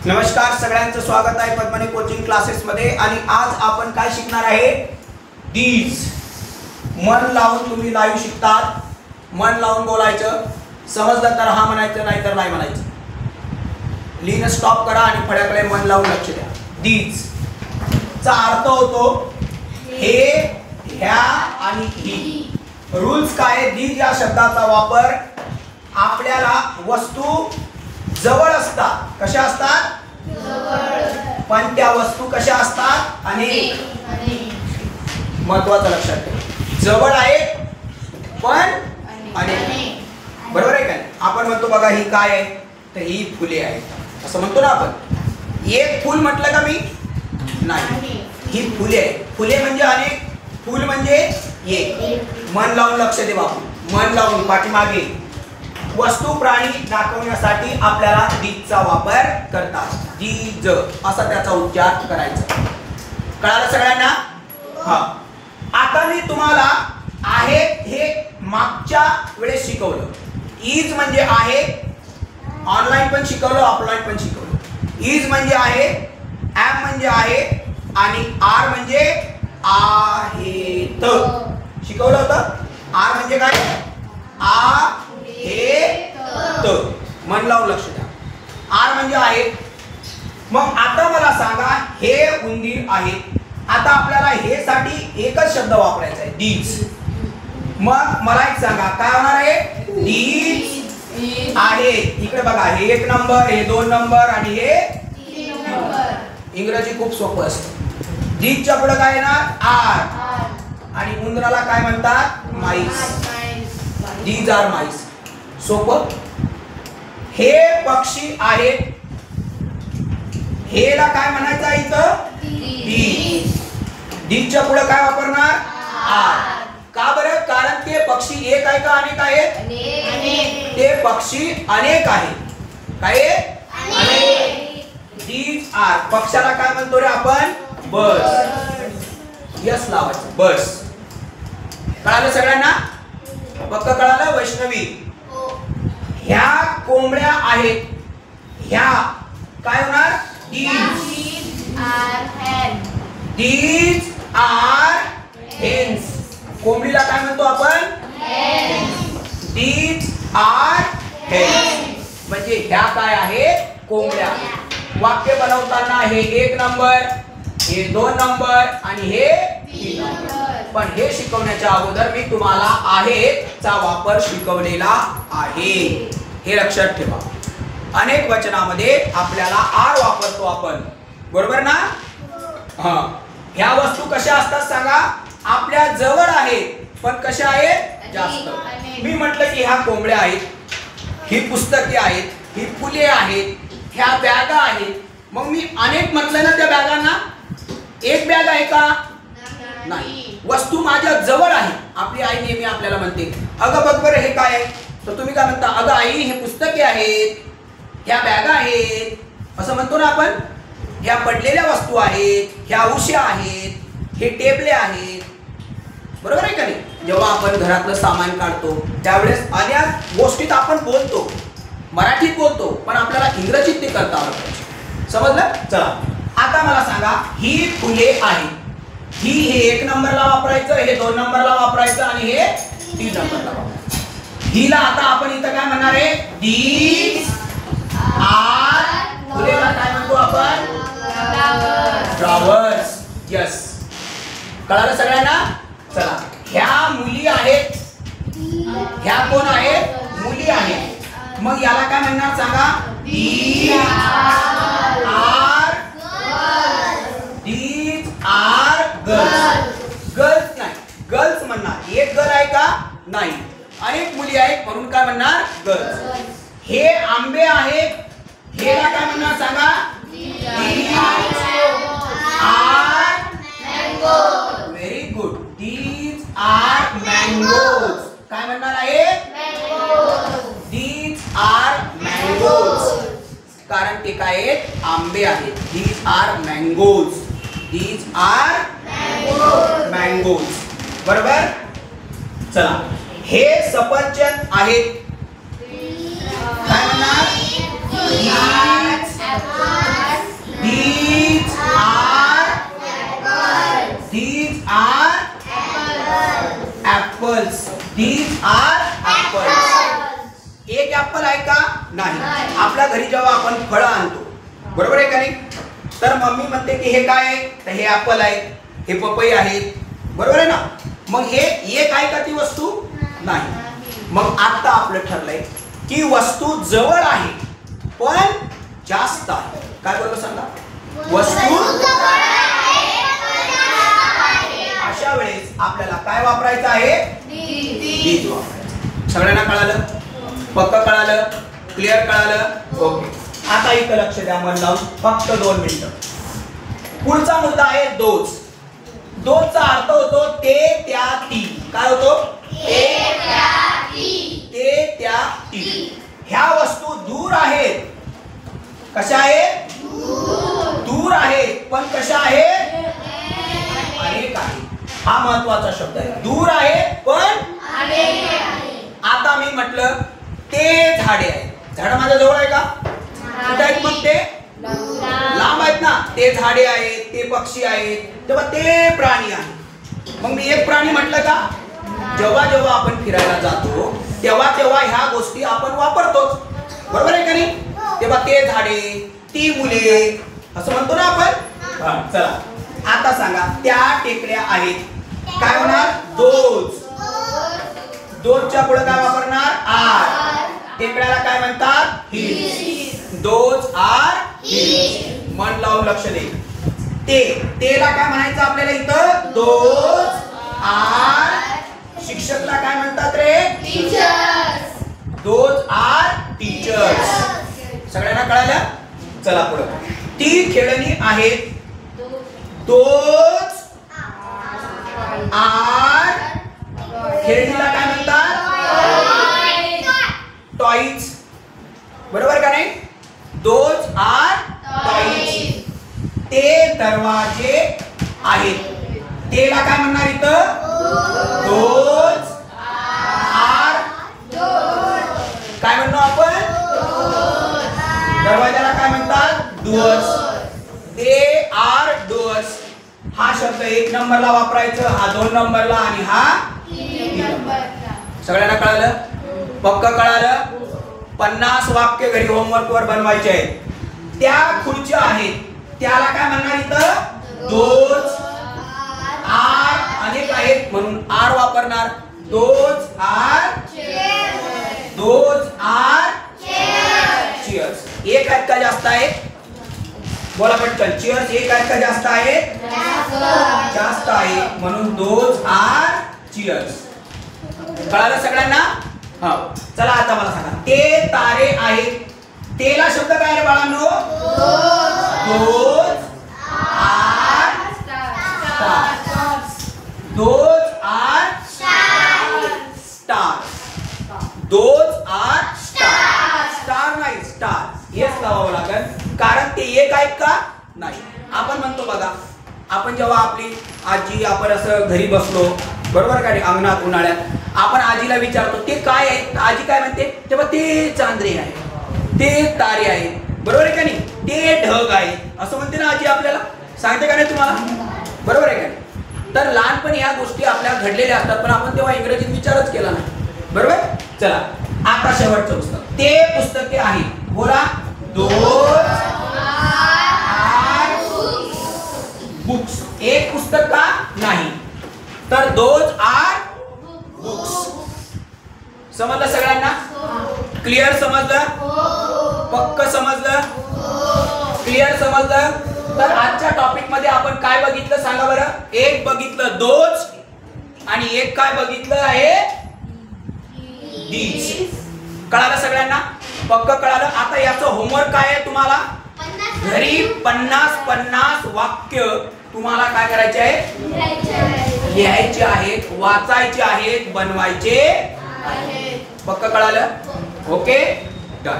नमस्कार, सगळ्यांचं स्वागत आहे पद्मनी कोचिंग क्लासेस मध्ये। आणि आज आपण काय शिकणार आहे? दीज। मन लावून तुम्ही लाईव्ह शिकतात, मन लावून बोलायचं, समजलं तर हा म्हणायचं, नाही तर नाही म्हणायचं। लिहिणं स्टॉप करा आणि फळ्याकडे मन लावून लक्ष द्या। दीज चा अर्थ होतो हे, ह्या आणि ही। रूल्स काय? दीज या शब्दाचा वापर आपल्याला वस्तू जवळ असतात, कशा असतात? जवळ। पण त्या वस्तू कशा असतात? अनेक। महत्वाचं लक्षात ठेवा, जवळ आहे पण अनेक। बरोबर आहे का? आपण म्हणतो बघा ही काय आहे, तर ही फुले आहेत असं म्हणतो ना आपण। एक फूल म्हटलं का मी? नाही, ही फुले आहे। फुले म्हणजे अनेक, फूल म्हणजे एक। मन लावून लक्ष दे बापू, मन लावून पाठीमागे। वस्तू प्राणी दाखवण्यासाठी आपल्याला दीजचा वापर करतात। दीज असा त्याचा उच्चार करायचा। कळालं सगळ्यांना? हा। आता मी तुम्हाला आहे हे मागच्या वेळेस शिकवलं। इज म्हणजे आहे, ऑनलाईन पण शिकवलं, ऑफलाईन पण शिकवलं। इज म्हणजे आहे, एम म्हणजे आहे आणि आर म्हणजे आहेत शिकवलं होतं। आर म्हणजे काय? मन लावून लक्ष द्या। आर म्हणजे आहे। मग आता मला सांगा, हे उंदीर आहे। आता आपल्याला हे साठी एकच शब्द वापरायचा आहे, दीज। मग मला एक सांगा, काय होणार आहे? दीज आहे। इकडे बघा, हे 1 नंबर, हे 2 नंबर आणि हे 3 नंबर। इंग्रजी खूप सोपं असतं। दीजच्या पुढे काय येणार? आर। आणि उंदराला काय म्हणतात? माईस। These are mice. सोपं। हे पक्षी आहेत, हेला काय म्हणायचं इथं? दीज। दीजच्या पुढे काय वापरणार? आर। का बरं? कारण ते पक्षी एक आहे का अनेक आहेत? अनेक। ते पक्षी अनेक आहेत। काय? अनेक। These are. पक्षाला काय म्हणतो रे आपण? बस। यस लावायचं, बस। कळालं सगळ्यांना? पक्क कळालं? वैष्णवी, ह्या कोंबड्या आहेत, ह्या काय होणार? These are hens. These are hens. कोंबडीला काय म्हणतो आपण? हेन्स। दीज आर हेन्स म्हणजे ह्या काय आहेत? कोंबड्या। वाक्य बनवताना हे 1 नंबर, हे 2 नंबर आणि हे 3 नंबर। पण हे शिकवण्याच्या अगोदर मी तुम्हाला आहेत चा वापर शिकवलेला आहे, हे लक्षात ठेवा। अनेक वचनामध्ये आपल्याला आर वापरतो आपण, बरोबर ना? हा। ह्या वस्तू कशा असतात सांगा? आपल्या जवळ आहेत पण कशा आहेत? जास्त। मी म्हटलं की ह्या कोंबड्या आहेत, ही पुस्तके आहेत, ही फुले आहेत, ह्या बॅगा आहेत। मग मी अनेक म्हटलं ना त्या बॅगांना? एक बॅग आहे का? नाही। वस्तू माझ्या जवळ आहे। आपली आई नेहमी आपल्याला म्हणते, अगं बघ बरं हे काय आहे? तर तुम्ही काय म्हणता? अगं आई, हे पुस्तके आहेत, ह्या बॅगा आहेत असं म्हणतो ना आपण। ह्या पडलेल्या वस्तू आहेत, ह्या उश्या आहेत, हे टेबले आहेत, बरोबर आहे का नाही? जेव्हा आपण घरातलं सामान काढतो त्यावेळेस अनेक गोष्टीत आपण बोलतो, मराठीत बोलतो, पण आपल्याला इंग्रजीत ते करता आलं पाहिजे। समजलं? चला आता मला सांगा, ही फुले आहेत। ही हे 1 नंबरला वापरायचं, हे 2 नंबरला वापरायचं आणि हे 3 नंबरला वापरायचं। हिला आता आपण इथं काय म्हणणार आहे? These R. फुलेला काय म्हणतो आपण? फ्लावर्स। यस। कळालं सगळ्यांना? चला, ह्या मुली आहेत, ह्या कोण आहेत? मुली आहेत। मग याला काय म्हणणार सांगा? These are. These are girls. Girls नाही, गर्ल्स म्हणणार। एक गर्ल आहे का? नाही, अनेक मुली आहेत म्हणून काय म्हणणार? गर्ल्स। हे आंबे आहेत, हेला काय म्हणणार सांगा? These are mangoes. Very good. These are mangoes. काय म्हणणार आहे? मँगोज। दीज आर मँगोज, कारण ते काय आहेत? आंबे आहेत। These are mangoes. These are mangoes. बरोबर? चला, हे सफरचंद आहेत, काय म्हणणार? R apples. एक ऍपल आहे का? नाही. आपल्या घरी जेव्हा आपण फळं आणतो, बरोबर आहे का नाही, तर मम्मी म्हणते की हे काय आहे, तर हे ऍपल आहे, हे पपई आहेत, बरोबर आहे ना. मग हे एक आहे का ती वस्तू? नाही. मग आता आपलं ठरलंय की वस्तू जवळ आहे पण जास्त आहे. काय बरोबर सांगा? वस्तू अशा वेळेस आपल्याला काय वापरायचं आहे? दीज वापरायचं. सगळ्यांना कळालं? पक्क कळालं? क्लिअर कळालं? ओके. आता इथं लक्ष द्या, मन लावून फक्त 2 मिनिटं. पुढचा मुद्दा आहे दोज. दोजचा अर्थ होतो ते त्या ती. काय होतो? ते त्या ती. ह्या वस्तू दूर आहेत. कशा आहेत? दूर आहेत. पण कशा आहेत? अनेक आहेत. हा महत्वाचा शब्द आहे. दूर आहेत पण आता मी म्हटलं ते झाडे आहेत. झाड माझ्या जवळ आहे का? कुठे आहेत? मग ते लांब आहेत ना. ते झाडे आहेत, ते पक्षी आहेत, तेव्हा ते प्राणी आहेत. मग मी एक प्राणी म्हटलं का? जेव्हा जेव्हा आपण फिरायला जातो तेव्हा तेव्हा ह्या गोष्टी आपण वापरतोच, बरोबर आहे का नाही. तेव्हा ते झाडे, ती मुले असं म्हणतो ना आपण. चला आता सांगा, त्या टेकड्या आहेत. काय होणार? दोज. दोजच्या पुढे काय वापरणार? आर. टेकड्याला काय म्हणतात? हिल्स. Those are hills. मन लावून लक्ष दे. तेला काय म्हणायचं आपल्याला इथं? Those R. शिक्षकला काय म्हणतात रे? टीचर्स. Those are teachers. सगळ्यांना कळालं? चला पुढे. ती खेळणी आहेत. Those R. खेळणीला काय म्हणतात? टॉईज. बरोबर का नाही? Those are toys. ते दरवाजे आहेत. तेला काय म्हणणार इथं? Those are. काय म्हणतो आपण? दरवाजाला काय म्हणतात? डोअर्स. They are doors. हा शब्द 1 नंबरला वापरायचं, हा 2 नंबरला आणि हा 3 नंबरला. सगळ्यांना कळालं? पक्क कळालं? 50 वाक्य घरी होमवर्क वर बनवायचे आहेत. त्या खुर्च्या आहेत. त्याला काय म्हणणार इथं? Those are. अनेक आहेत म्हणून आर वापरणार. Those are. Those are chairs. एक आहेत का जास्त आहेत? बोला पटकन. चेअर्स एक आहेत का जास्त आहेत? जास्त आहे म्हणून दोज आर चेअर्स. कळालं सगळ्यांना? हा. चला आता मला सांगा, ते तारे आहेत. तेला शब्द काय रे बाळांनो? Those are stars. Those are stars. Those are stars. Star नाही, स्टार. हेच लावावं लागेल कारण ते एक आहेत का? नाही. आपण म्हणतो बघा, आपण जेव्हा आपली आजी, आपण असं घरी बसलो, बरोबर का, अंगणात उन्हाळ्यात आपण आजीला विचारतो ते काय आहे, आजी काय म्हणते? तेव्हा ते चांदणे आहे, ते तारे आहेत, बरोबर आहे का नाही, ते ढग आहे असं म्हणते ना आजी. आपल्याला सांगते का नाही तुम्हाला? बरोबर आहे का नाही? तर लहानपणी ह्या गोष्टी आपल्या घडलेल्या असतात पण आपण तेव्हा इंग्रजीत विचारच केला नाही, बरोबर. चला आता शेवटचं पुस्तक. ते पुस्तके आहेत. बोला. Those are books. एक पुस्तक का? नाही, तर दोज आर बुक्स. समजलं सगळ्यांना? क्लिअर समजलं? पक्क समजलं? क्लिअर समजलं? तर आजच्या टॉपिक मध्ये आपण काय बघितलं सांगा बरं? एक बघितलं दोज आणि एक काय बघितलं आहे? दीज. कळालं सगळ्यांना? पक्क कळालं? आता याचं होमवर्क काय आहे तुम्हाला? घरी 50 वाक्य तुम्हाला काय करायचे आहे? लिहायचे आहेत, वाचायचे आहेत, बनवायचे आहेत. पक्क कळालं? Okay, done.